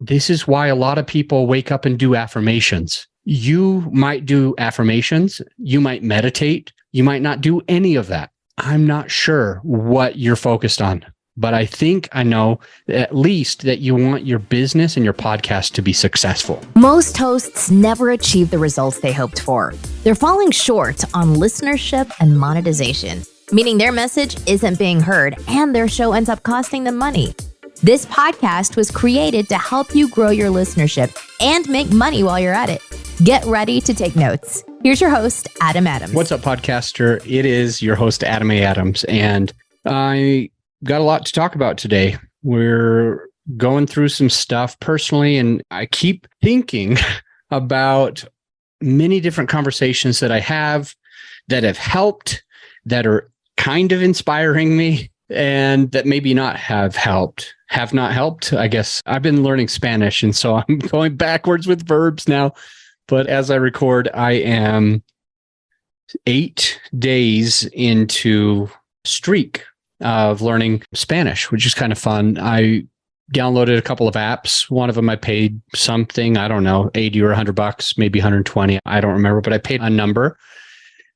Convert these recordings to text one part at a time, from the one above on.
This is why a lot of people wake up and do affirmations. You might do affirmations. You might meditate. You might not do any of that. I'm not sure what you're focused on, but I think I know at least that you want your business and your podcast to be successful. Most hosts never achieve the results they hoped for. They're falling short on listenership and monetization, meaning their message isn't being heard and their show ends up costing them money. This podcast was created to help you grow your listenership and make money while you're at it. Get ready to take notes. Here's your host, Adam Adams. What's up, podcaster? It is your host, Adam A. Adams, and I got a lot to talk about today. We're going through some stuff personally, and I keep thinking about many different conversations that I have that have helped, that are kind of inspiring me, and that maybe not have not helped. I guess I've been learning Spanish, and so I'm going backwards with verbs now. But as I record, I am 8 days into streak of learning Spanish, which is kind of fun. I downloaded a couple of apps. One of them I paid something, I don't know, 80 or $100, maybe 120. I don't remember, but I paid a number.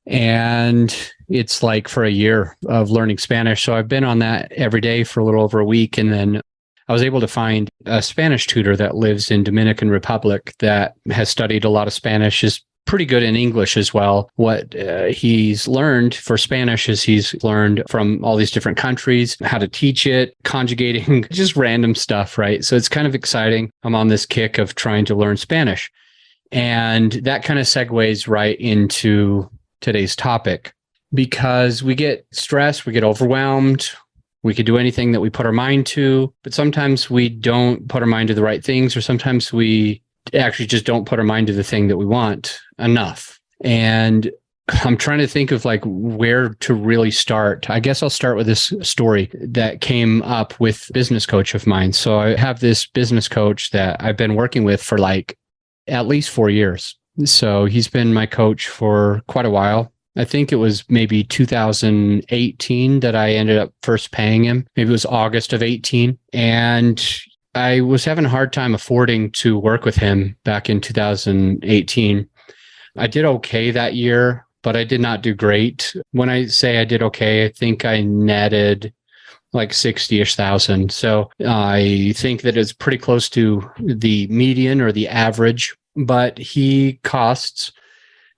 And it's like for a year of learning Spanish. So I've been on that every day for a little over a week. And then I was able to find a Spanish tutor that lives in Dominican Republic that has studied a lot of Spanish, is pretty good in English as well. What he's learned for Spanish is he's learned from all these different countries, how to teach it, conjugating, just random stuff, right? So it's kind of exciting. I'm on this kick of trying to learn Spanish. And that kind of segues right into today's topic, because we get stressed, we get overwhelmed. We could do anything that we put our mind to, but sometimes we don't put our mind to the right things, or sometimes we actually just don't put our mind to the thing that we want enough. And I'm trying to think of like where to really start. I guess I'll start with this story that came up with a business coach of mine. So I have this business coach that I've been working with for like at least 4 years. So he's been my coach for quite a while. I think it was maybe 2018 that I ended up first paying him. Maybe it was August of 18. And I was having a hard time affording to work with him back in 2018. I did okay that year, but I did not do great. When I say I did okay, I think I netted like 60-ish thousand. So I think that it's pretty close to the median or the average, but he costs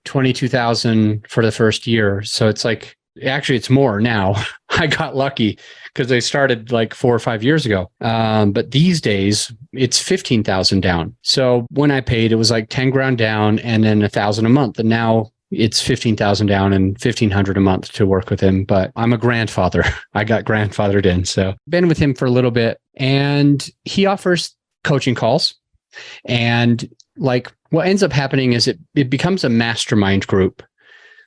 $22,000 for the first year. So it's like, actually it's more now. I got lucky because I started like 4 or 5 years ago. But these days it's 15,000 down. So when I paid, it was like 10 grand down and then 1,000 a month. And now it's 15,000 down and 1,500 a month to work with him. But I'm a grandfather. I got grandfathered in. So been with him for a little bit, and he offers coaching calls. And like what ends up happening is it becomes a mastermind group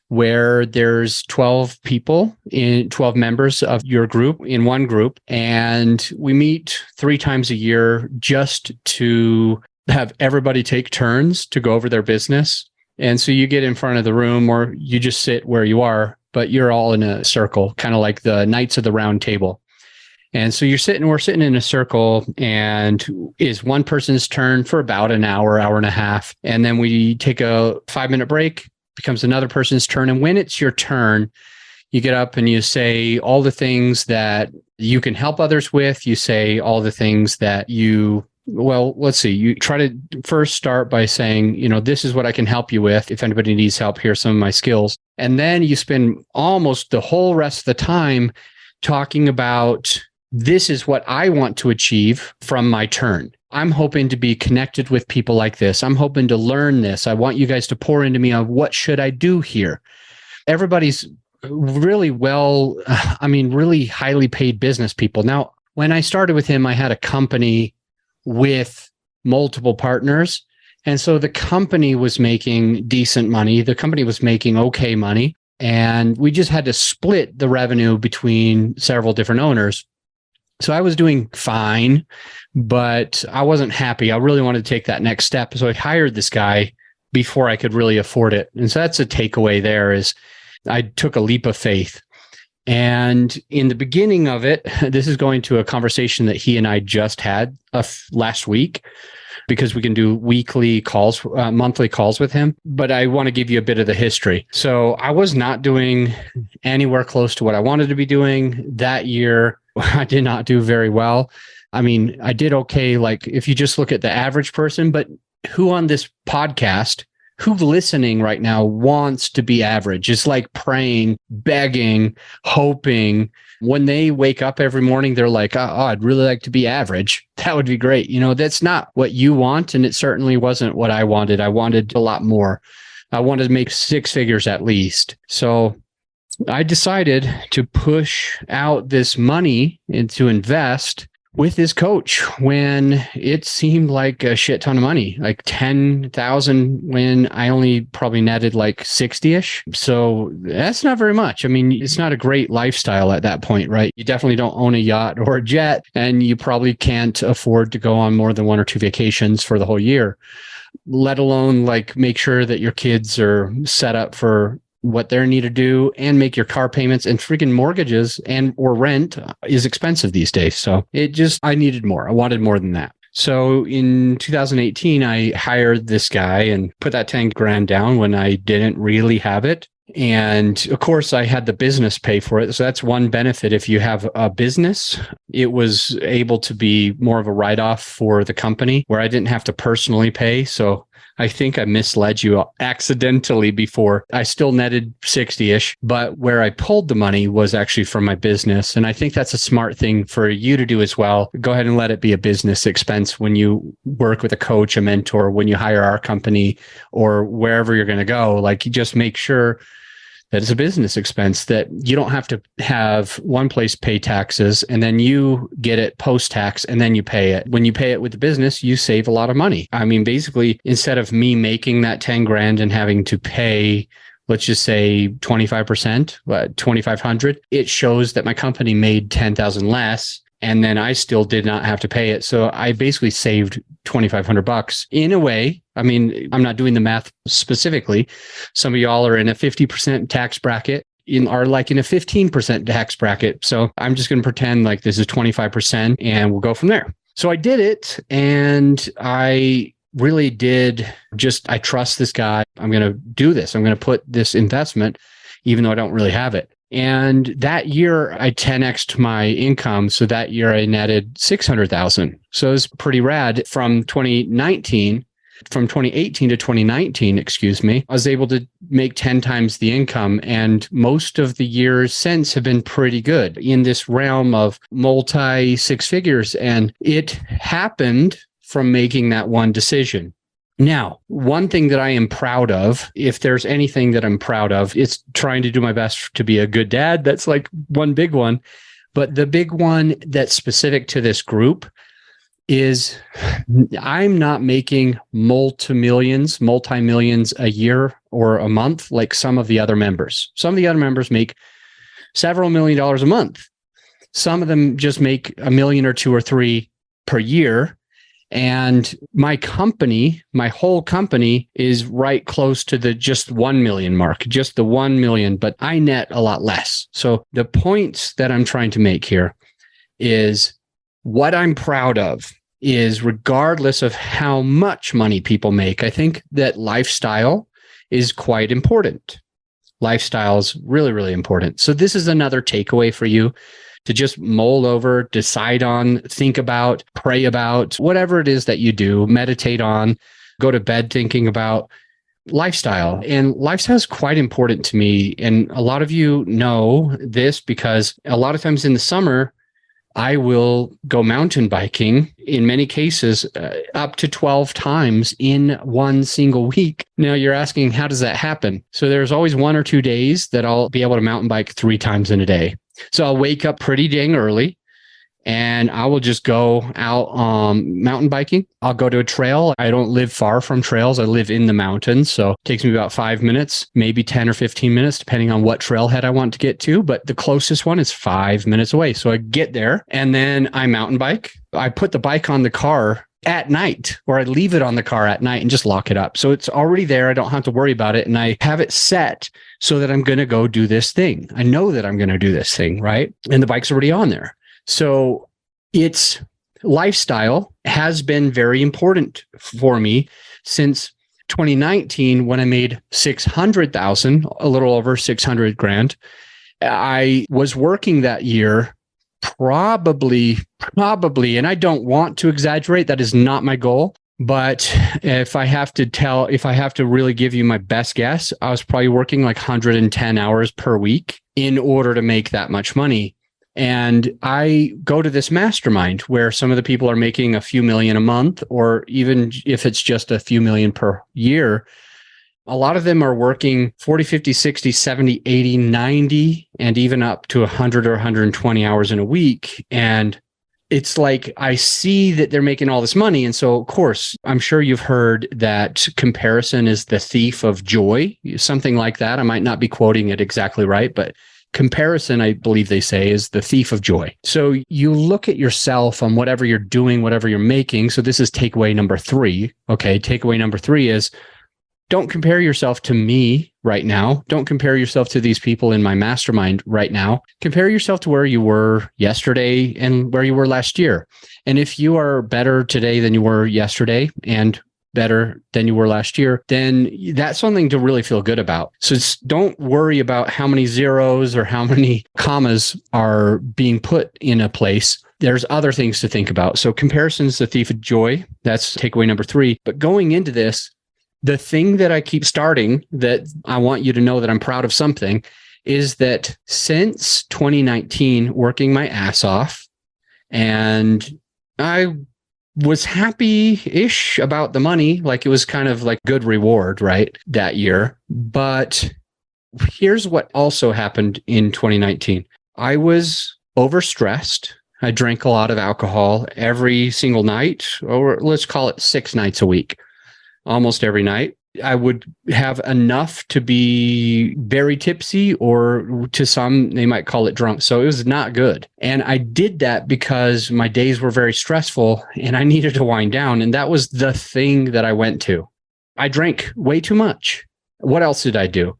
where there's 12 people, 12 members of your group in one group. And we meet 3 times a year just to have everybody take turns to go over their business. And so you get in front of the room, or you just sit where you are, but you're all in a circle, kind of like the Knights of the Round Table. And so we're sitting in a circle, and is one person's turn for about an hour, hour and a half. And then we take a 5-minute break, becomes another person's turn. And when it's your turn, you get up and you say all the things that you can help others with. You say all the things that you try to first start by saying, this is what I can help you with. If anybody needs help, here's some of my skills. And then you spend almost the whole rest of the time talking about, this is what I want to achieve from my turn. I'm hoping to be connected with people like this. I'm hoping to learn this. I want you guys to pour into me on what should I do here. Everybody's really really highly paid business people. Now, when I started with him, I had a company with multiple partners. And so the company was making decent money. The company was making okay money. And we just had to split the revenue between several different owners. So I was doing fine, but I wasn't happy. I really wanted to take that next step. So I hired this guy before I could really afford it. And so that's a takeaway there, is I took a leap of faith. And in the beginning of it, this is going to a conversation that he and I just had last week, because we can do weekly calls, monthly calls with him. But I want to give you a bit of the history. So I was not doing anywhere close to what I wanted to be doing that year. I did not do very well. I mean, I did okay. Like if you just look at the average person, but who on this podcast, who listening right now wants to be average? It's like praying, begging, hoping. When they wake up every morning, they're like, oh, I'd really like to be average. That would be great. That's not what you want. And it certainly wasn't what I wanted. I wanted a lot more. I wanted to make 6 figures at least. So I decided to push out this money and to invest with this coach when it seemed like a shit ton of money, like 10,000 when I only probably netted like 60-ish. So that's not very much. I mean, it's not a great lifestyle at that point, right? You definitely don't own a yacht or a jet, and you probably can't afford to go on more than 1 or 2 vacations for the whole year, let alone like make sure that your kids are set up for what they need to do and make your car payments, and freaking mortgages and or rent is expensive these days. So I needed more. I wanted more than that. So in 2018, I hired this guy and put that 10 grand down when I didn't really have it. And of course, I had the business pay for it. So that's one benefit. If you have a business, it was able to be more of a write-off for the company where I didn't have to personally pay. So I think I misled you accidentally before. I still netted 60-ish, but where I pulled the money was actually from my business. And I think that's a smart thing for you to do as well. Go ahead and let it be a business expense when you work with a coach, a mentor, when you hire our company or wherever you're going to go. Like, you just make sure that it's a business expense, that you don't have to have one place pay taxes and then you get it post-tax and then you pay it. When you pay it with the business, you save a lot of money. I mean, basically, instead of me making that 10 grand and having to pay, let's just say 25%, 2,500, it shows that my company made 10,000 less. And then I still did not have to pay it. So I basically saved $2,500 in a way. I mean, I'm not doing the math specifically. Some of y'all are in a 50% tax bracket, are like in a 15% tax bracket. So I'm just going to pretend like this is 25% and we'll go from there. So I did it, and I really did I trust this guy. I'm going to do this. I'm going to put this investment, even though I don't really have it. And that year I 10x'd my income. So that year I netted 600,000. So it was pretty rad. From 2018 to 2019, I was able to make 10 times the income. And most of the years since have been pretty good in this realm of multi 6 figures. And it happened from making that one decision. Now, one thing that I am proud of, if there's anything that I'm proud of, it's trying to do my best to be a good dad. That's like one big one. But the big one that's specific to this group is I'm not making multi-millions a year or a month like some of the other members. Some of the other members make several $1 million a month. Some of them just make $1 million or 2 or 3 per year. And my company, my whole company, is right close to the just 1 million mark, just the 1 million, but I net a lot less. So the points that I'm trying to make here is what I'm proud of is, regardless of how much money people make, I think that lifestyle is quite important. Lifestyle is really, really important. So this is another takeaway for you to just mull over, decide on, think about, pray about, whatever it is that you do, meditate on, go to bed thinking about lifestyle. And lifestyle is quite important to me. And a lot of you know this because a lot of times in the summer, I will go mountain biking, in many cases, up to 12 times in one single week. Now you're asking, how does that happen? So there's always 1 or 2 days that I'll be able to mountain bike 3 times in a day. So I'll wake up pretty dang early and I will just go out mountain biking. I'll go to a trail. I don't live far from trails. I live in the mountains. So it takes me about 5 minutes, maybe 10 or 15 minutes, depending on what trailhead I want to get to. But the closest one is 5 minutes away. So I get there and then I mountain bike. I put the bike on the car at night, or I leave it on the car at night and just lock it up. So it's already there. I don't have to worry about it. And I have it set so that I'm going to go do this thing. I know that I'm going to do this thing, right? And the bike's already on there. So it's lifestyle has been very important for me since 2019 when I made 600,000, a little over 600 grand. I was working that year probably, and I don't want to exaggerate, that is not my goal. But if I have to really give you my best guess, I was probably working like 110 hours per week in order to make that much money. And I go to this mastermind where some of the people are making a few million a month, or even if it's just a few million per year. A lot of them are working 40, 50, 60, 70, 80, 90, and even up to 100 or 120 hours in a week. And it's like, I see that they're making all this money. And so, of course, I'm sure you've heard that comparison is the thief of joy, something like that. I might not be quoting it exactly right, but comparison, I believe they say, is the thief of joy. So you look at yourself on whatever you're doing, whatever you're making. So this is takeaway number 3. Okay, takeaway number 3 is, don't compare yourself to me right now. Don't compare yourself to these people in my mastermind right now. Compare yourself to where you were yesterday and where you were last year. And if you are better today than you were yesterday and better than you were last year, then that's something to really feel good about. So don't worry about how many zeros or how many commas are being put in a place. There's other things to think about. So comparison is the thief of joy. That's takeaway number 3. But going into this, the thing that I keep starting that I want you to know that I'm proud of something is that since 2019, working my ass off, and I was happy-ish about the money, like it was kind of like good reward, right, that year. But here's what also happened in 2019. I was overstressed. I drank a lot of alcohol every single night, or let's call it 6 nights a week. Almost every night. I would have enough to be very tipsy, or to some, they might call it drunk. So it was not good. And I did that because my days were very stressful and I needed to wind down. And that was the thing that I went to. I drank way too much. What else did I do?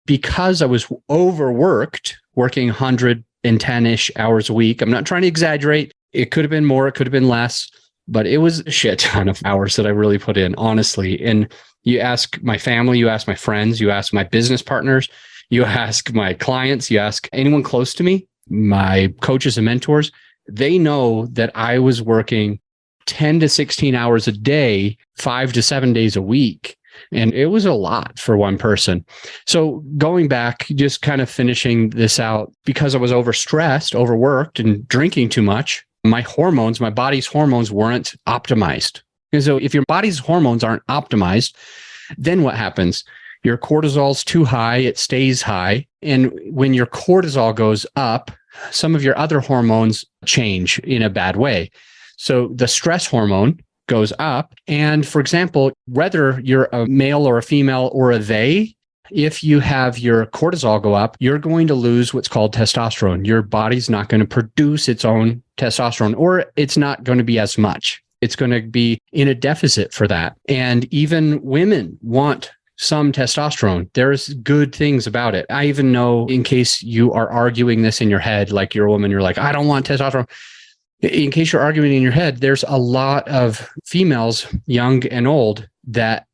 Because I was overworked, working 110-ish hours a week. I'm not trying to exaggerate. It could have been more, it could have been less. But it was a shit ton of hours that I really put in, honestly. And you ask my family, you ask my friends, you ask my business partners, you ask my clients, you ask anyone close to me, my coaches and mentors, they know that I was working 10 to 16 hours a day, 5 to 7 days a week. And it was a lot for one person. So going back, just kind of finishing this out, because I was overstressed, overworked, and drinking too much, my body's hormones weren't optimized. And so if your body's hormones aren't optimized, then what happens? Your cortisol's too high, it stays high. And when your cortisol goes up, some of your other hormones change in a bad way. So the stress hormone goes up. And for example, whether you're a male or a female or a they, if you have your cortisol go up, you're going to lose what's called testosterone. Your body's not going to produce its own testosterone, or it's not going to be as much. It's going to be in a deficit for that. And even women want some testosterone. There's good things about it. I even know, in case you are arguing this in your head, like you're a woman, you're like, I don't want testosterone. In case you're arguing in your head, there's a lot of females, young and old, that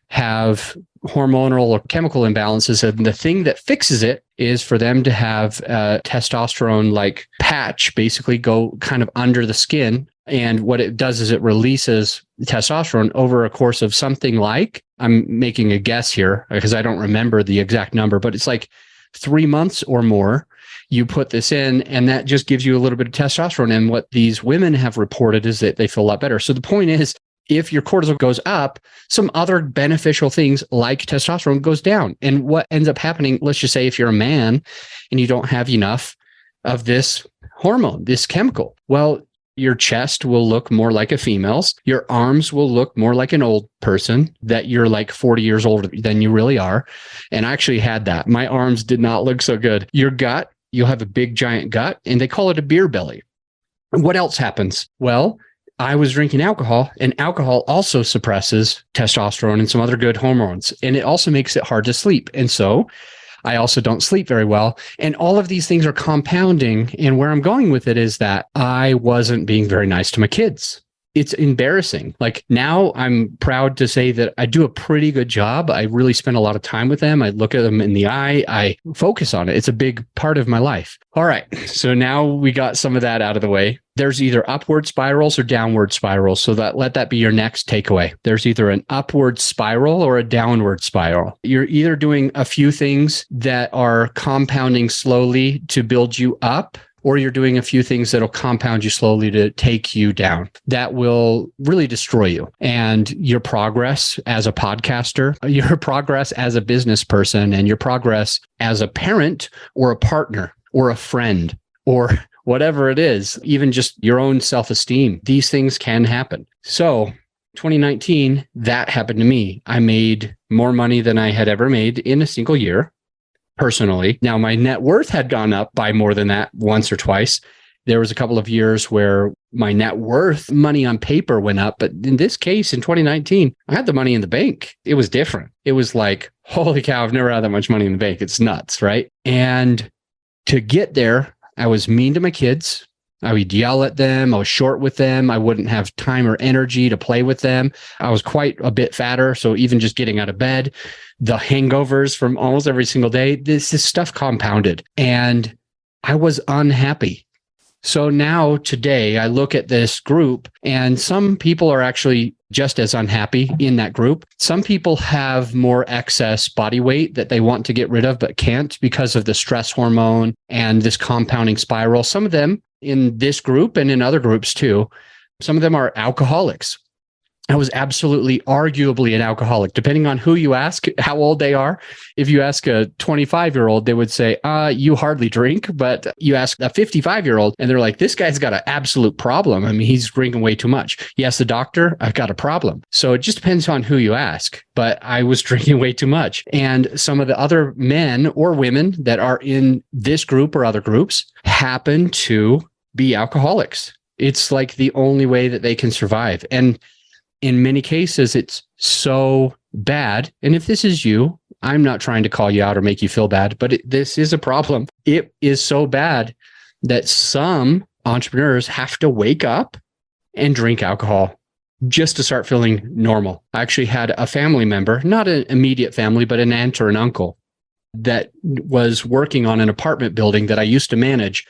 have hormonal or chemical imbalances. And the thing that fixes it is for them to have a testosterone like patch basically go kind of under the skin. And what it does is it releases testosterone over a course of something like, I'm making a guess here because I don't remember the exact number, but it's like 3 months or more. You put this in, and that just gives you a little bit of testosterone. And what these women have reported is that they feel a lot better. So the point is, if your cortisol goes up, some other beneficial things like testosterone goes down. And what ends up happening, let's just say if you're a man and you don't have enough of this hormone, this chemical, well, your chest will look more like a female's. Your arms will look more like an old person, that you're like 40 years older than you really are. And I actually had that. My arms did not look so good. Your gut, you'll have a big giant gut, and they call it a beer belly. And what else happens? Well, I was drinking alcohol, and alcohol also suppresses testosterone and some other good hormones. And it also makes it hard to sleep. And so I also don't sleep very well. And all of these things are compounding. And where I'm going with it is that I wasn't being very nice to my kids. It's embarrassing. Like now I'm proud to say that I do a pretty good job. I really spend a lot of time with them. I look at them in the eye. I focus on it. It's a big part of my life. All right. So now we got some of that out of the way. There's either upward spirals or downward spirals. So let that be your next takeaway. There's either an upward spiral or a downward spiral. You're either doing a few things that are compounding slowly to build you up, or you're doing a few things that'll compound you slowly to take you down. That will really destroy you and your progress as a podcaster, your progress as a business person, and your progress as a parent or a partner or a friend or whatever it is, even just your own self-esteem. These things can happen. So 2019, that happened to me. I made more money than I had ever made in a single year. Personally. Now, my net worth had gone up by more than that once or twice. There was a couple of years where my net worth, money on paper, went up. But in this case, in 2019, I had the money in the bank. It was different. It was like, holy cow, I've never had that much money in the bank. It's nuts, right? And to get there, I was mean to my kids. I would yell at them. I was short with them. I wouldn't have time or energy to play with them. I was quite a bit fatter. So even just getting out of bed, the hangovers from almost every single day, this stuff compounded and I was unhappy. So now today I look at this group and some people are actually just as unhappy in that group. Some people have more excess body weight that they want to get rid of, but can't because of the stress hormone and this compounding spiral. Some of them in this group and in other groups too, some of them are alcoholics. I was absolutely arguably an alcoholic, depending on who you ask, how old they are. If you ask a 25-year-old, they would say, you hardly drink. But you ask a 55-year-old and they're like, this guy's got an absolute problem. I mean, he's drinking way too much. You ask the doctor, I've got a problem. So it just depends on who you ask. But I was drinking way too much. And some of the other men or women that are in this group or other groups happen to be alcoholics. It's like the only way that they can survive. And in many cases, it's so bad. And if this is you, I'm not trying to call you out or make you feel bad, but this is a problem. It is so bad that some entrepreneurs have to wake up and drink alcohol just to start feeling normal. I actually had a family member, not an immediate family, but an aunt or an uncle that was working on an apartment building that I used to manage.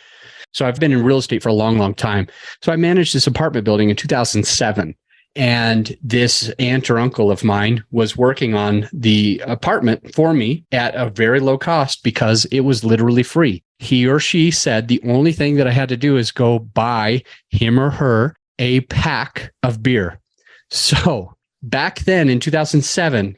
So I've been in real estate for a long, long time. So I managed this apartment building in 2007. And this aunt or uncle of mine was working on the apartment for me at a very low cost because it was literally free. He or she said the only thing that I had to do is go buy him or her a pack of beer. So back then in 2007,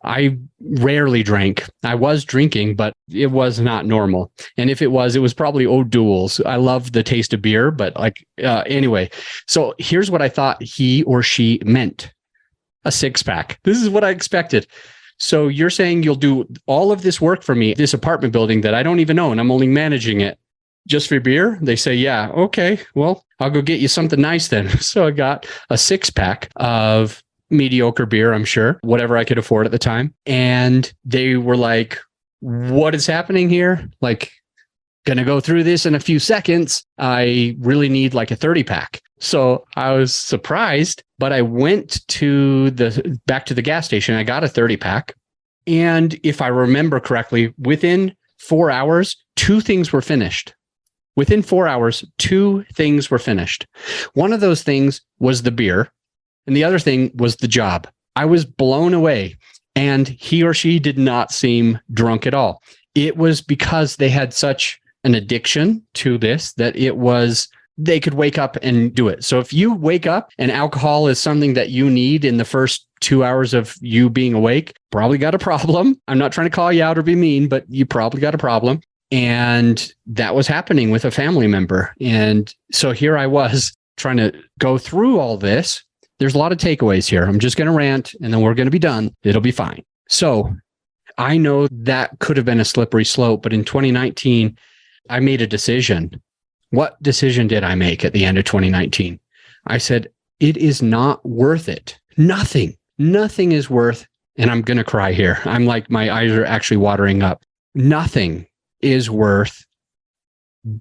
I rarely drank. I was drinking, but it was not normal. And if it was probably O'Doul's. I love the taste of beer, but anyway. So here's what I thought he or she meant. A six-pack. This is what I expected. So you're saying you'll do all of this work for me, this apartment building that I don't even own. I'm only managing it just for beer? They say, yeah, okay, well, I'll go get you something nice then. So I got a six-pack of mediocre beer, I'm sure, whatever I could afford at the time. And they were like, what is happening here? Like, gonna go through this in a few seconds. I really need like a 30-pack. So I was surprised, but I went back to the gas station. I got a 30-pack. And if I remember correctly, within 4 hours, two things were finished. Within 4 hours, two things were finished. One of those things was the beer. And the other thing was the job. I was blown away. And he or she did not seem drunk at all. It was because they had such an addiction to this that they could wake up and do it. So if you wake up and alcohol is something that you need in the first 2 hours of you being awake, probably got a problem. I'm not trying to call you out or be mean, but you probably got a problem. And that was happening with a family member. And so here I was trying to go through all this. There's a lot of takeaways here. I'm just going to rant and then we're going to be done. It'll be fine. So I know that could have been a slippery slope, but in 2019, I made a decision. What decision did I make at the end of 2019? I said, It is not worth it. Nothing is worth, and I'm going to cry here. I'm like, my eyes are actually watering up. Nothing is worth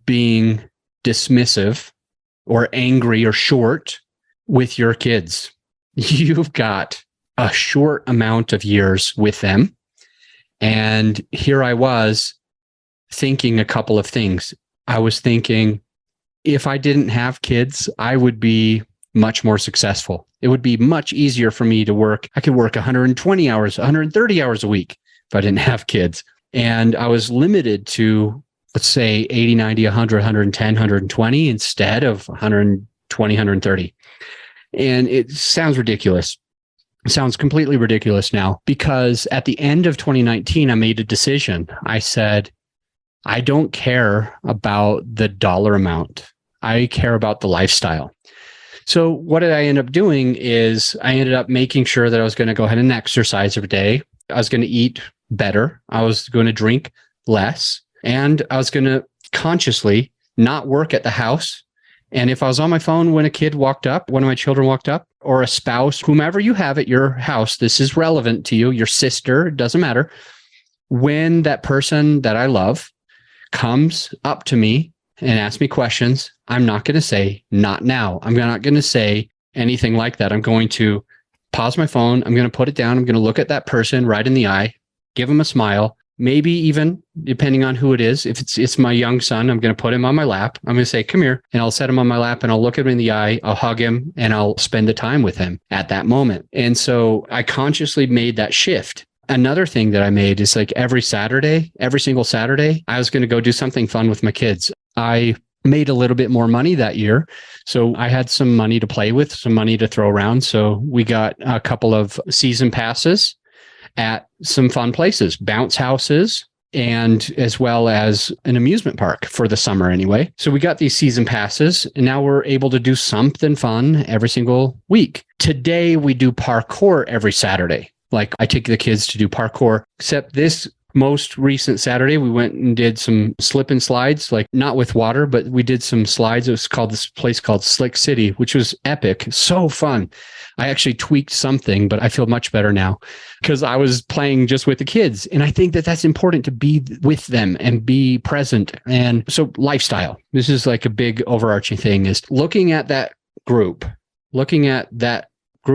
being dismissive or angry or short with your kids. You've got a short amount of years with them. And here I was thinking a couple of things. I was thinking, if I didn't have kids, I would be much more successful. It would be much easier for me to work. I could work 120 hours, 130 hours a week if I didn't have kids. And I was limited to, let's say, 80, 90, 100, 110, 120 instead of 120, 130. And it sounds ridiculous. It sounds completely ridiculous now, because at the end of 2019, I made a decision. I said, I don't care about the dollar amount. I care about the lifestyle. So what did I end up doing is I ended up making sure that I was going to go ahead and exercise every day. I was going to eat better. I was going to drink less. And I was going to consciously not work at the house. And if I was on my phone when a kid walked up, one of my children walked up, or a spouse, whomever you have at your house, this is relevant to you, your sister, it doesn't matter. When that person that I love comes up to me and asks me questions, I'm not going to say, not now. I'm not going to say anything like that. I'm going to pause my phone. I'm going to put it down. I'm going to look at that person right in the eye, give him a smile. Maybe even, depending on who it is, if it's my young son, I'm going to put him on my lap. I'm going to say, come here, and I'll set him on my lap and I'll look him in the eye. I'll hug him and I'll spend the time with him at that moment. And so I consciously made that shift. Another thing that I made is like every single Saturday, I was going to go do something fun with my kids. I made a little bit more money that year. So I had some money to play with, some money to throw around. So we got a couple of season passes at some fun places, bounce houses, and as well as an amusement park for the summer anyway. So we got these season passes, and now we're able to do something fun every single week. Today, we do parkour every Saturday. Like, I take the kids to do parkour, except this most recent Saturday, we went and did some slip and slides, like not with water, but we did some slides. It was called this place called Slick City, which was epic. So fun. I actually tweaked something, but I feel much better now because I was playing just with the kids. And I think that that's important, to be with them and be present. And so lifestyle, this is like a big overarching thing, is looking at that group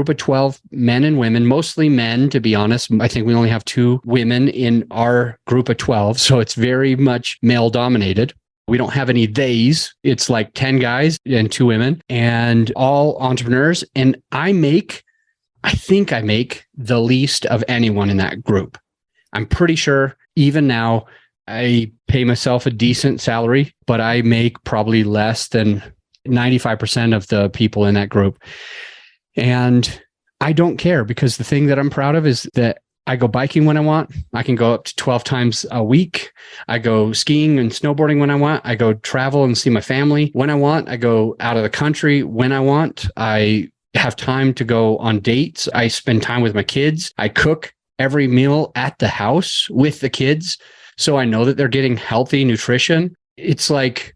of 12 men and women, mostly men, to be honest. I think we only have 2 women in our group of 12. So it's very much male dominated. We don't have any theys. It's like 10 guys and 2 women, and all entrepreneurs. And I think I make the least of anyone in that group. I'm pretty sure even now I pay myself a decent salary, but I make probably less than 95% of the people in that group. And I don't care, because the thing that I'm proud of is that I go biking when I want. I can go up to 12 times a week. I go skiing and snowboarding when I want. I go travel and see my family when I want. I go out of the country when I want. I have time to go on dates. I spend time with my kids. I cook every meal at the house with the kids, so I know that they're getting healthy nutrition. It's like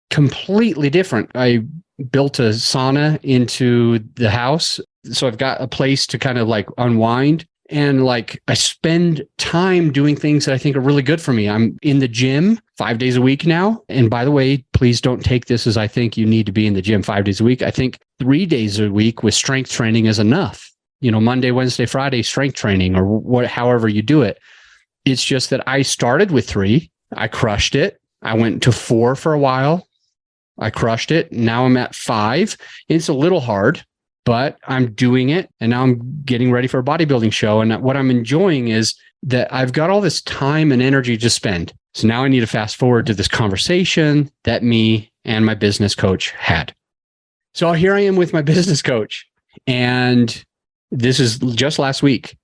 completely different. I built a sauna into the house, so I've got a place to kind of like unwind. And like, I spend time doing things that I think are really good for me. I'm in the gym 5 days a week now. And by the way, please don't take this as I think you need to be in the gym 5 days a week. I think 3 days a week with strength training is enough. Monday, Wednesday, Friday, strength training, or however you do it. It's just that I started with 3. I crushed it. I went to 4 for a while. I crushed it. Now I'm at 5. It's a little hard, but I'm doing it. And now I'm getting ready for a bodybuilding show. And what I'm enjoying is that I've got all this time and energy to spend. So now I need to fast forward to this conversation that me and my business coach had. So here I am with my business coach, and this is just last week.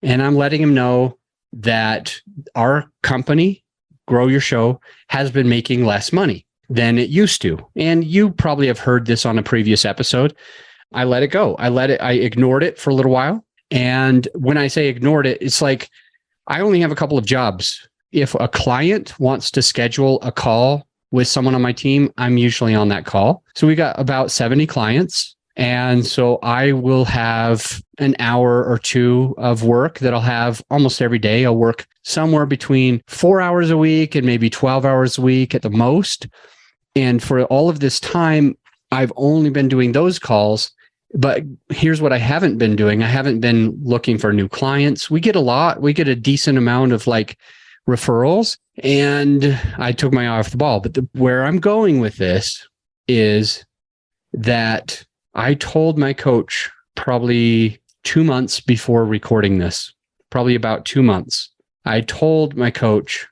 And I'm letting him know that our company, Grow Your Show, has been making less money than it used to. And you probably have heard this on a previous episode. I let it go. I ignored it for a little while. And when I say ignored it, it's like I only have a couple of jobs. If a client wants to schedule a call with someone on my team, I'm usually on that call. So we got about 70 clients, And so I will have an hour or two of work that I'll have almost every day. I'll work somewhere between 4 hours a week and maybe 12 hours a week at the most. And for all of this time, I've only been doing those calls. But here's what I haven't been doing. I haven't been looking for new clients. We get a decent amount of like referrals, and I took my eye off the ball. But where I'm going with this is that I told my coach probably 2 months before recording this, probably about 2 months. I told my coach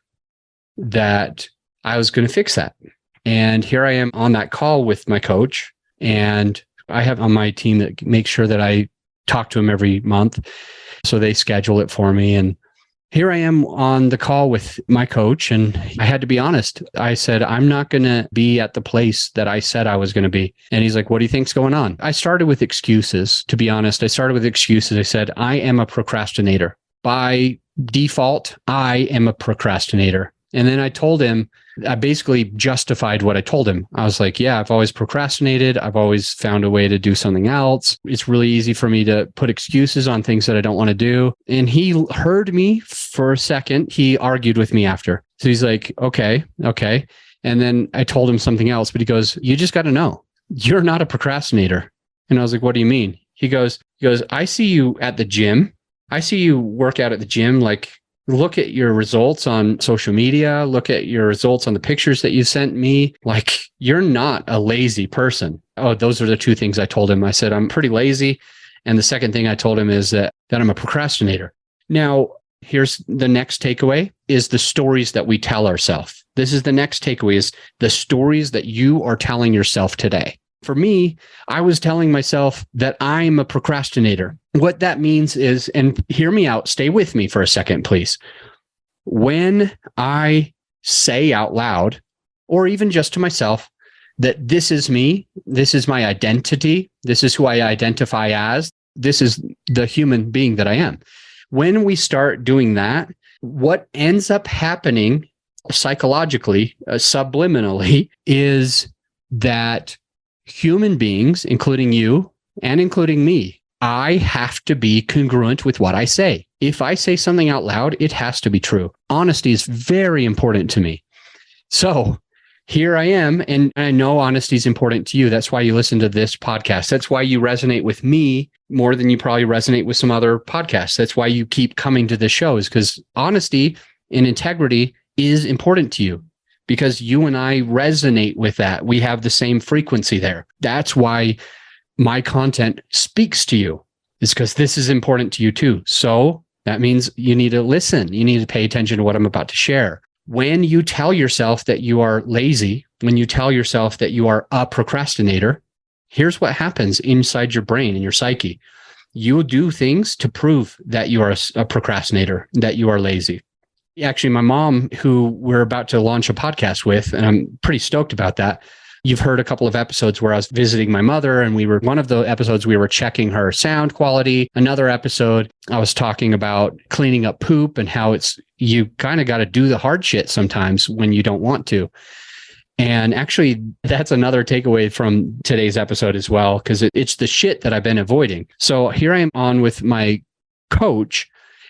that I was going to fix that. And here I am on that call with my coach, and I have on my team that makes sure that I talk to him every month. So they schedule it for me. And here I am on the call with my coach, and I had to be honest. I said, I'm not going to be at the place that I said I was going to be. And he's like, what do you think's going on? I started with excuses, to be honest. I said, I am a procrastinator. By default, I am a procrastinator. And then I told him, I basically justified what I told him. I was like, yeah, I've always procrastinated. I've always found a way to do something else. It's really easy for me to put excuses on things that I don't want to do. And he heard me for a second. He argued with me after. So he's like, okay. And then I told him something else, but he goes, you just got to know, you're not a procrastinator. And I was like, what do you mean? He goes, I see you at the gym. I see you work out at the gym. Like, look at your results on social media. Look at your results on the pictures that you sent me. Like, you're not a lazy person. Oh, those are the two things I told him. I said, I'm pretty lazy. And the second thing I told him is that I'm a procrastinator. Now, here's the next takeaway is the stories that we tell ourselves. This is the next takeaway is the stories that you are telling yourself today. For me, I was telling myself that I'm a procrastinator. What that means is, and hear me out, stay with me for a second, please. When I say out loud, or even just to myself, that this is me, this is my identity, this is who I identify as, this is the human being that I am. When we start doing that, what ends up happening psychologically, subliminally, is that human beings, including you and including me, I have to be congruent with what I say. If I say something out loud, it has to be true. Honesty is very important to me. So here I am, and I know honesty is important to you. That's why you listen to this podcast. That's why you resonate with me more than you probably resonate with some other podcasts. That's why you keep coming to the show, is because honesty and integrity is important to you. Because you and I resonate with that. We have the same frequency there. That's why my content speaks to you. It's because this is important to you too. So that means you need to listen. You need to pay attention to what I'm about to share. When you tell yourself that you are lazy, when you tell yourself that you are a procrastinator, here's what happens inside your brain and your psyche. You will do things to prove that you are a procrastinator, that you are lazy. Actually, my mom, who we're about to launch a podcast with, and I'm pretty stoked about that. You've heard a couple of episodes where I was visiting my mother, and one of the episodes we were checking her sound quality. Another episode, I was talking about cleaning up poop and how you kind of got to do the hard shit sometimes when you don't want to. And actually, that's another takeaway from today's episode as well, because it's the shit that I've been avoiding. So here I am on with my coach.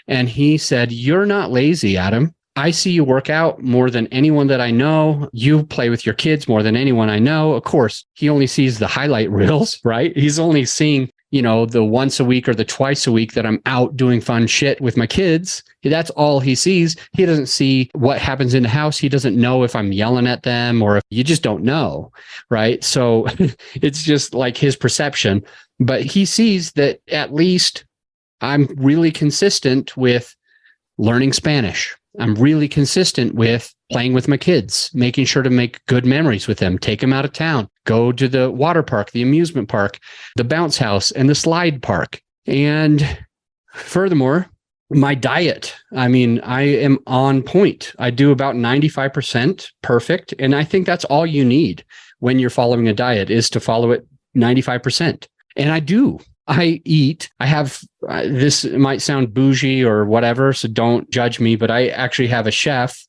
And he said, you're not lazy, Adam. I see you work out more than anyone that I know. You play with your kids more than anyone I know. Of course, he only sees the highlight reels, right? He's only seeing, the once a week or the twice a week that I'm out doing fun shit with my kids. That's all he sees. He doesn't see what happens in the house. He doesn't know if I'm yelling at them or if you just don't know, right? So it's just like his perception. But he sees that at least I'm really consistent with learning Spanish. I'm really consistent with playing with my kids, making sure to make good memories with them, take them out of town, go to the water park, the amusement park, the bounce house, and the slide park. And furthermore, my diet. I am on point. I do about 95% perfect. And I think that's all you need when you're following a diet, is to follow it 95%. And I do. I eat. I have, this might sound bougie or whatever, so don't judge me, but I actually have a chef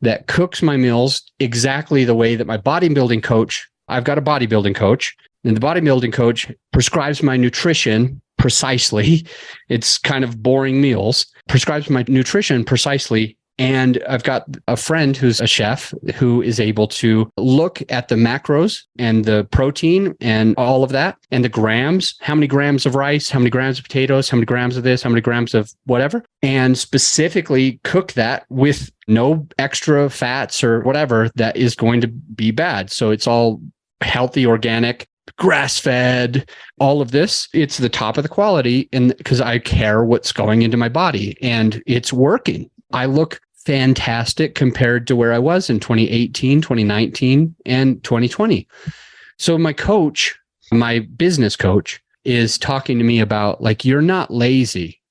that cooks my meals exactly the way that my bodybuilding coach, I've got a bodybuilding coach And the bodybuilding coach prescribes my nutrition precisely. It's kind of boring meals, prescribes my nutrition precisely. And I've got a friend who's a chef who is able to look at the macros and the protein and all of that and the grams, how many grams of rice, how many grams of potatoes, how many grams of this, how many grams of whatever, and specifically cook that with no extra fats or whatever that is going to be bad. So it's all healthy, organic, grass-fed, all of this. It's the top of the quality, and because I care what's going into my body, and it's working. I look fantastic compared to where I was in 2018, 2019, and 2020. So my coach, my business coach, is talking to me about, like, you're not lazy.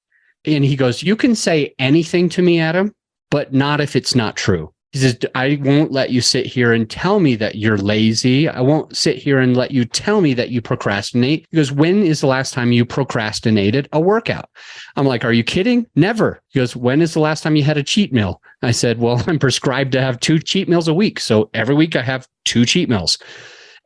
And he goes, you can say anything to me, Adam, but not if it's not true. He says, I won't let you sit here and tell me that you're lazy. I won't sit here and let you tell me that you procrastinate. He goes, when is the last time you procrastinated a workout? I'm like, are you kidding? Never. He goes, when is the last time you had a cheat meal? I said, well, I'm prescribed to have 2 cheat meals a week. So every week I have 2 cheat meals.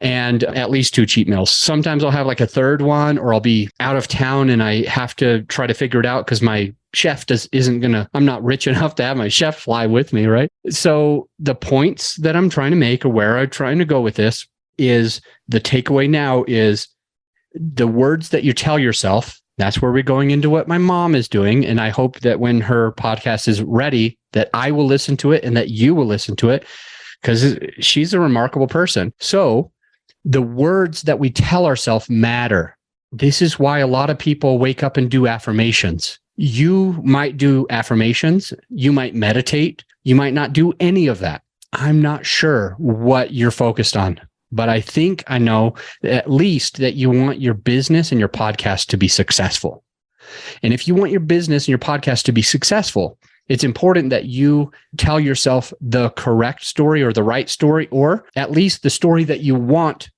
And at least 2 cheat meals. Sometimes I'll have like a third one, or I'll be out of town and I have to try to figure it out because my chef I'm not rich enough to have my chef fly with me, right? So the points that I'm trying to make, or where I'm trying to go with this, is the takeaway now is the words that you tell yourself. That's where we're going into what my mom is doing. And I hope that when her podcast is ready, that I will listen to it and that you will listen to it, because she's a remarkable person. So the words that we tell ourselves matter. This is why a lot of people wake up and do affirmations. You might do affirmations. You might meditate. You might not do any of that. I'm not sure what you're focused on, but I think I know at least that you want your business and your podcast to be successful. And if you want your business and your podcast to be successful, it's important that you tell yourself the correct story, or the right story, or at least the story that you want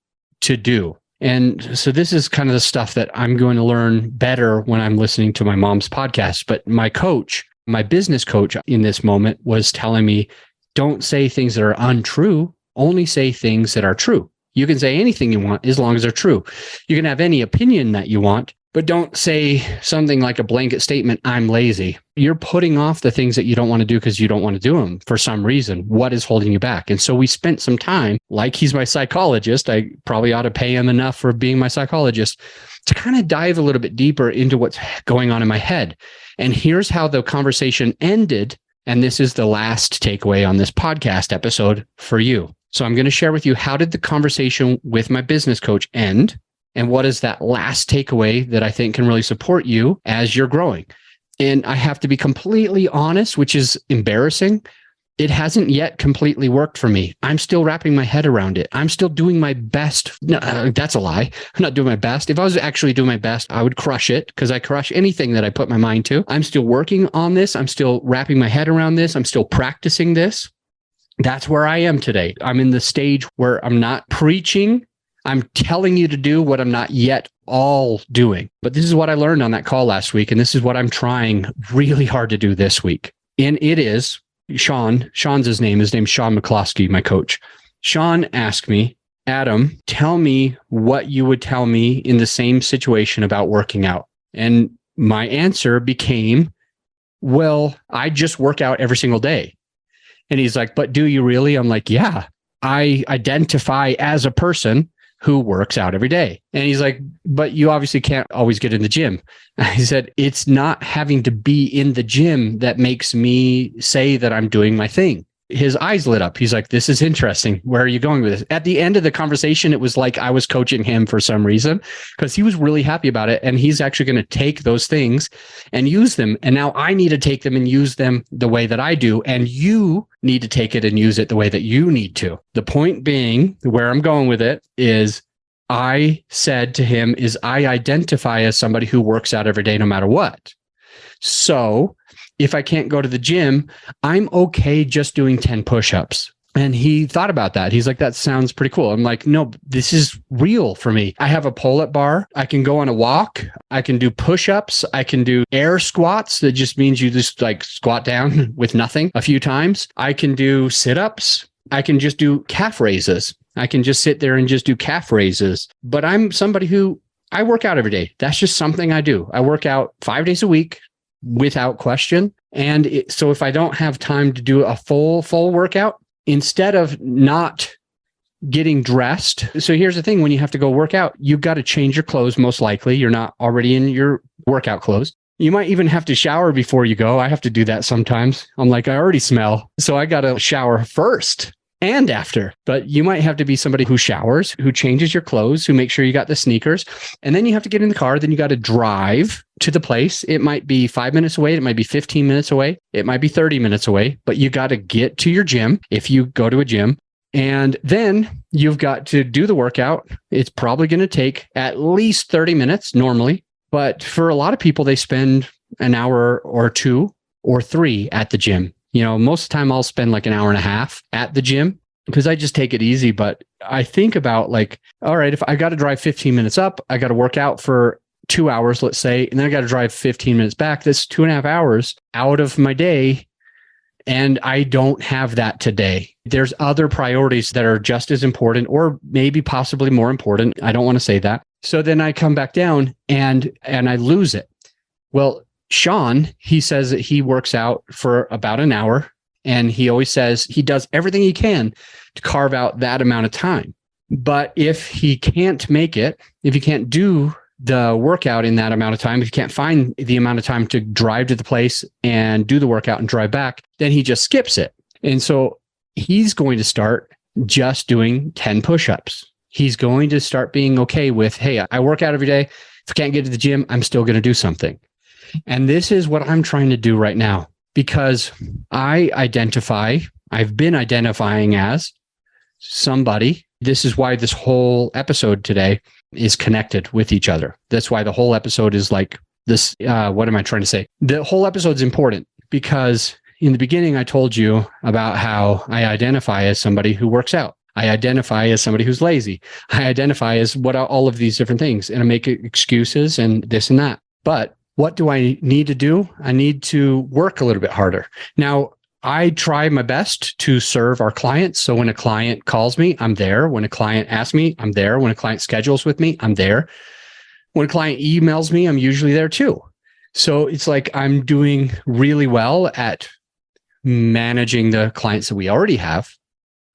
to do. And so this is kind of the stuff that I'm going to learn better when I'm listening to my mom's podcast. But my coach, my business coach in this moment, was telling me, don't say things that are untrue, only say things that are true. You can say anything you want as long as they're true. You can have any opinion that you want, but don't say something like a blanket statement, I'm lazy. You're putting off the things that you don't want to do because you don't want to do them for some reason. What is holding you back? And so we spent some time, like he's my psychologist. I probably ought to pay him enough for being my psychologist, to kind of dive a little bit deeper into what's going on in my head. And here's how the conversation ended. And this is the last takeaway on this podcast episode for you. So I'm going to share with you, how did the conversation with my business coach end? And what is that last takeaway that I think can really support you as you're growing? And I have to be completely honest, which is embarrassing. It hasn't yet completely worked for me. I'm still wrapping my head around it. I'm still doing my best. No, that's a lie. I'm not doing my best. If I was actually doing my best, I would crush it, because I crush anything that I put my mind to. I'm still working on this. I'm still wrapping my head around this. I'm still practicing this. That's where I am today. I'm in the stage where I'm not preaching. I'm telling you to do what I'm not yet all doing. But this is what I learned on that call last week. And this is what I'm trying really hard to do this week. And it is Sean's his name. His name's Sean McCloskey, my coach. Sean asked me, Adam, tell me what you would tell me in the same situation about working out. And my answer became, well, I just work out every single day. And he's like, but do you really? I'm like, yeah, I identify as a person who works out every day. And he's like, but you obviously can't always get in the gym. I said, it's not having to be in the gym that makes me say that I'm doing my thing. His eyes lit up. He's like, this is interesting. Where are you going with this? At the end of the conversation, it was like I was coaching him for some reason, because he was really happy about it. And he's actually going to take those things and use them. And now I need to take them and use them the way that I do. And you need to take it and use it the way that you need to. The point being, where I'm going with it is, I said to him, is I identify as somebody who works out every day, no matter what. So if I can't go to the gym, I'm okay just doing 10 push-ups. And he thought about that. He's like, that sounds pretty cool. I'm like, no, this is real for me. I have a pull-up bar. I can go on a walk. I can do push-ups. I can do air squats. That just means you just like squat down with nothing a few times. I can do sit-ups. I can just do calf raises. I can just sit there and just do calf raises. But I'm somebody who I work out every day. That's just something I do. I work out 5 days a week without question. And so if I don't have time to do a full workout, instead of not getting dressed. So here's the thing, when you have to go work out, you've got to change your clothes. Most likely you're not already in your workout clothes. You might even have to shower before you go. I have to do that sometimes. I'm like, I already smell. So I got to shower first and after. But you might have to be somebody who showers, who changes your clothes, who makes sure you got the sneakers. And then you have to get in the car. Then you got to drive to the place. It might be 5 minutes away. It might be 15 minutes away. It might be 30 minutes away. But you got to get to your gym if you go to a gym. And then you've got to do the workout. It's probably going to take at least 30 minutes normally. But for a lot of people, they spend an hour or 2 or 3 at the gym. You know, most of the time I'll spend like an hour and a half at the gym because I just take it easy. But I think about like, all right, if I got to drive 15 minutes up, I got to work out for 2 hours, let's say, and then I got to drive 15 minutes back. That's 2.5 hours out of my day. And I don't have that today. There's other priorities that are just as important or maybe possibly more important. I don't want to say that. So then I come back down and I lose it. Well, Sean, he says that he works out for about an hour and he always says he does everything he can to carve out that amount of time. But if he can't make it, if he can't do the workout in that amount of time, if you can't find the amount of time to drive to the place and do the workout and drive back, then he just skips it. And so he's going to start just doing 10 push-ups. He's going to start being okay with, hey, I work out every day. If I can't get to the gym, I'm still going to do something. And this is what I'm trying to do right now because I've been identifying as somebody. This is why this whole episode today is connected with each other. That's why the whole episode is like this. What am I trying to say? The whole episode is important because in the beginning, I told you about how I identify as somebody who works out. I identify as somebody who's lazy. I identify as all of these different things and I make excuses and this and that. But what do I need to do? I need to work a little bit harder. Now, I try my best to serve our clients. So when a client calls me, I'm there. When a client asks me, I'm there. When a client schedules with me, I'm there. When a client emails me, I'm usually there too. So it's like I'm doing really well at managing the clients that we already have.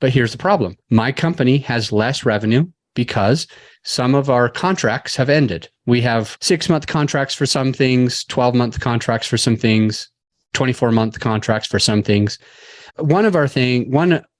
But here's the problem. My company has less revenue because some of our contracts have ended. We have 6-month contracts for some things, 12-month contracts for some things, 24-month contracts for some things. One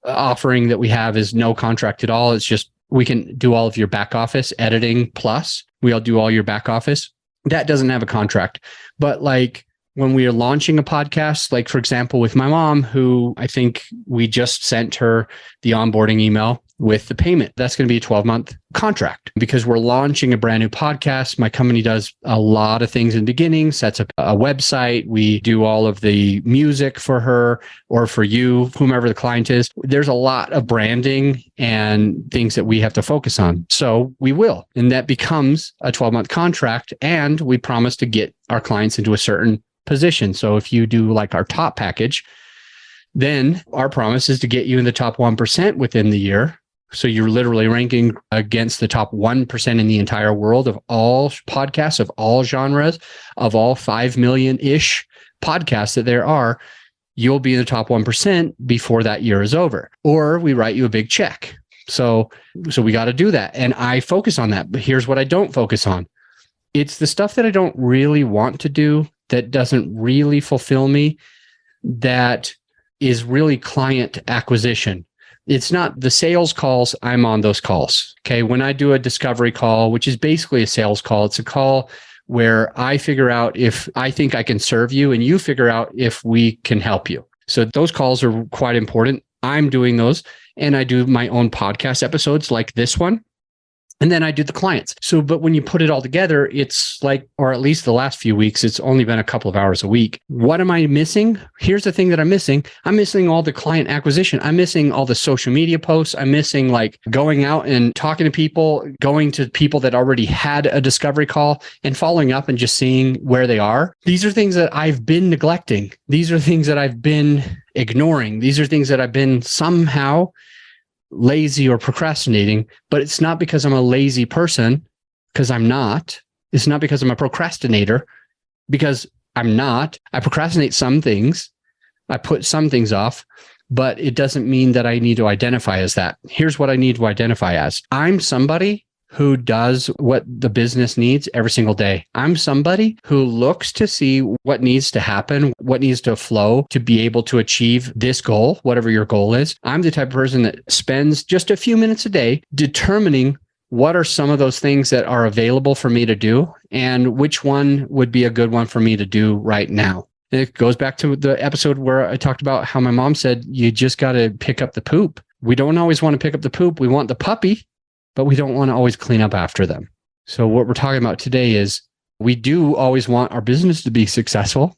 offering that we have is no contract at all. It's just we can do all of your back office editing plus. We'll do all your back office. That doesn't have a contract. But like when we are launching a podcast, like for example, with my mom, who I think we just sent her the onboarding email with the payment. That's going to be a 12-month contract because we're launching a brand new podcast. My company does a lot of things in the beginning, sets up a website. We do all of the music for her or for you, whomever the client is. There's a lot of branding and things that we have to focus on. So we will. And that becomes a 12-month contract. And we promise to get our clients into a certain position. So if you do like our top package, then our promise is to get you in the top 1% within the year. So you're literally ranking against the top 1% in the entire world of all podcasts, of all genres, of all 5 million-ish podcasts that there are. You'll be in the top 1% before that year is over. Or we write you a big check. So we got to do that. And I focus on that. But here's what I don't focus on. It's the stuff that I don't really want to do, that doesn't really fulfill me, that is really client acquisition. It's not the sales calls. I'm on those calls. Okay. When I do a discovery call, which is basically a sales call, it's a call where I figure out if I think I can serve you and you figure out if we can help you. So those calls are quite important. I'm doing those and I do my own podcast episodes like this one. And then I do the clients. So, but when you put it all together, it's like, or at least the last few weeks, it's only been a couple of hours a week. What am I missing? Here's the thing that I'm missing. I'm missing all the client acquisition. I'm missing all the social media posts. I'm missing like going out and talking to people, going to people that already had a discovery call and following up and just seeing where they are. These are things that I've been neglecting. These are things that I've been ignoring. These are things that I've been somehow lazy or procrastinating, but it's not because I'm a lazy person, because I'm not. It's not because I'm a procrastinator, because I'm not. I procrastinate some things. I put some things off, but it doesn't mean that I need to identify as that. Here's what I need to identify as. I'm somebody who does what the business needs every single day. I'm somebody who looks to see what needs to happen, what needs to flow to be able to achieve this goal, whatever your goal is. I'm the type of person that spends just a few minutes a day determining what are some of those things that are available for me to do and which one would be a good one for me to do right now. It goes back to the episode where I talked about how my mom said, you just got to pick up the poop. We don't always want to pick up the poop. We want the puppy, but we don't want to always clean up after them. So what we're talking about today is we do always want our business to be successful,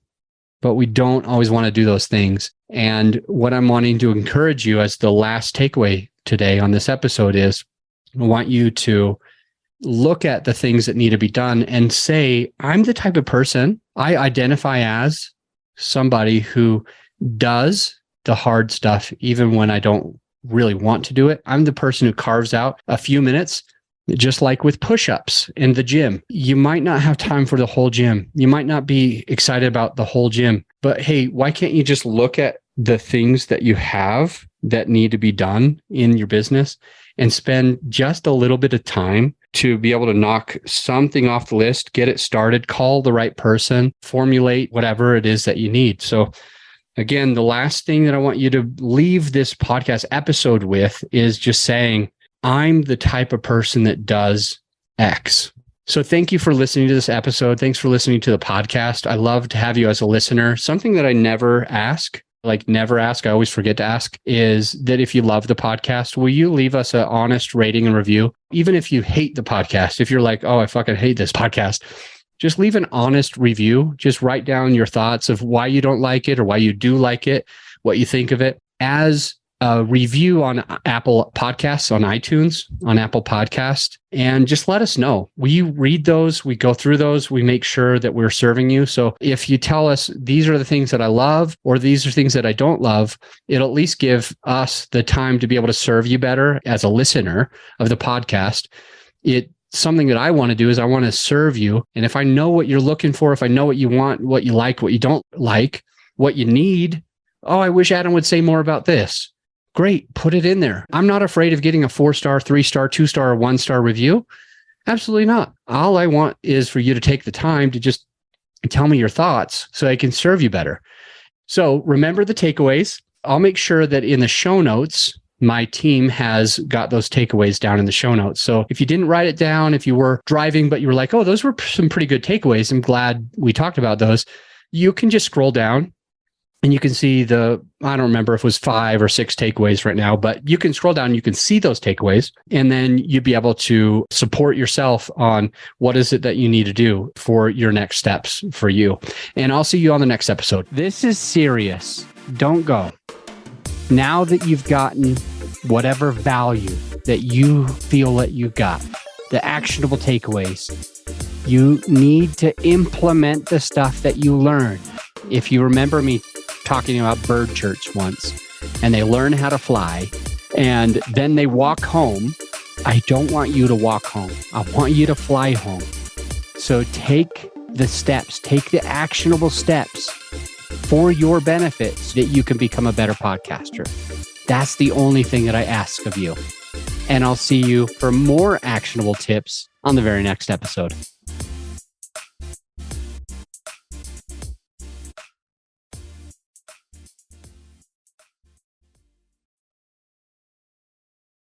but we don't always want to do those things. And what I'm wanting to encourage you as the last takeaway today on this episode is I want you to look at the things that need to be done and say, I'm the type of person, I identify as somebody who does the hard stuff, even when I don't really want to do it. I'm the person who carves out a few minutes, just like with push-ups in the gym. You might not have time for the whole gym. You might not be excited about the whole gym, but hey, why can't you just look at the things that you have that need to be done in your business and spend just a little bit of time to be able to knock something off the list, get it started, call the right person, formulate whatever it is that you need. So again, the last thing that I want you to leave this podcast episode with is just saying, I'm the type of person that does X. So thank you for listening to this episode. Thanks for listening to the podcast. I love to have you as a listener. Something that I never ask, I always forget to ask, is that if you love the podcast, will you leave us an honest rating and review? Even if you hate the podcast, if you're like, oh, I fucking hate this podcast, just leave an honest review. Just write down your thoughts of why you don't like it or why you do like it, what you think of it. As a review on Apple Podcasts, on iTunes, on Apple Podcast, and just let us know. We read those, we go through those, we make sure that we're serving you. So if you tell us these are the things that I love, or these are things that I don't love, it'll at least give us the time to be able to serve you better as a listener of the podcast. Something that I want to do is I want to serve you. And if I know what you're looking for, if I know what you want, what you like, what you don't like, what you need, oh, I wish Adam would say more about this. Great, put it in there. I'm not afraid of getting a 4-star, 3-star, 2-star, or 1-star review. Absolutely not. All I want is for you to take the time to just tell me your thoughts so I can serve you better. So remember the takeaways. I'll make sure that in the show notes, my team has got those takeaways down in the show notes. So if you didn't write it down, if you were driving, but you were like, oh, those were some pretty good takeaways, I'm glad we talked about those. You can just scroll down and you can see I don't remember if it was 5 or 6 takeaways right now, but you can scroll down, you can see those takeaways, and then you'd be able to support yourself on what is it that you need to do for your next steps for you. And I'll see you on the next episode. This is serious. Don't go. Now that you've gotten whatever value that you feel that you got, the actionable takeaways, you need to implement the stuff that you learned. If you remember me talking about bird church once, and they learn how to fly, and then they walk home, I don't want you to walk home. I want you to fly home. So take the steps, take the actionable steps for your benefits that you can become a better podcaster. That's the only thing that I ask of you. And I'll see you for more actionable tips on the very next episode.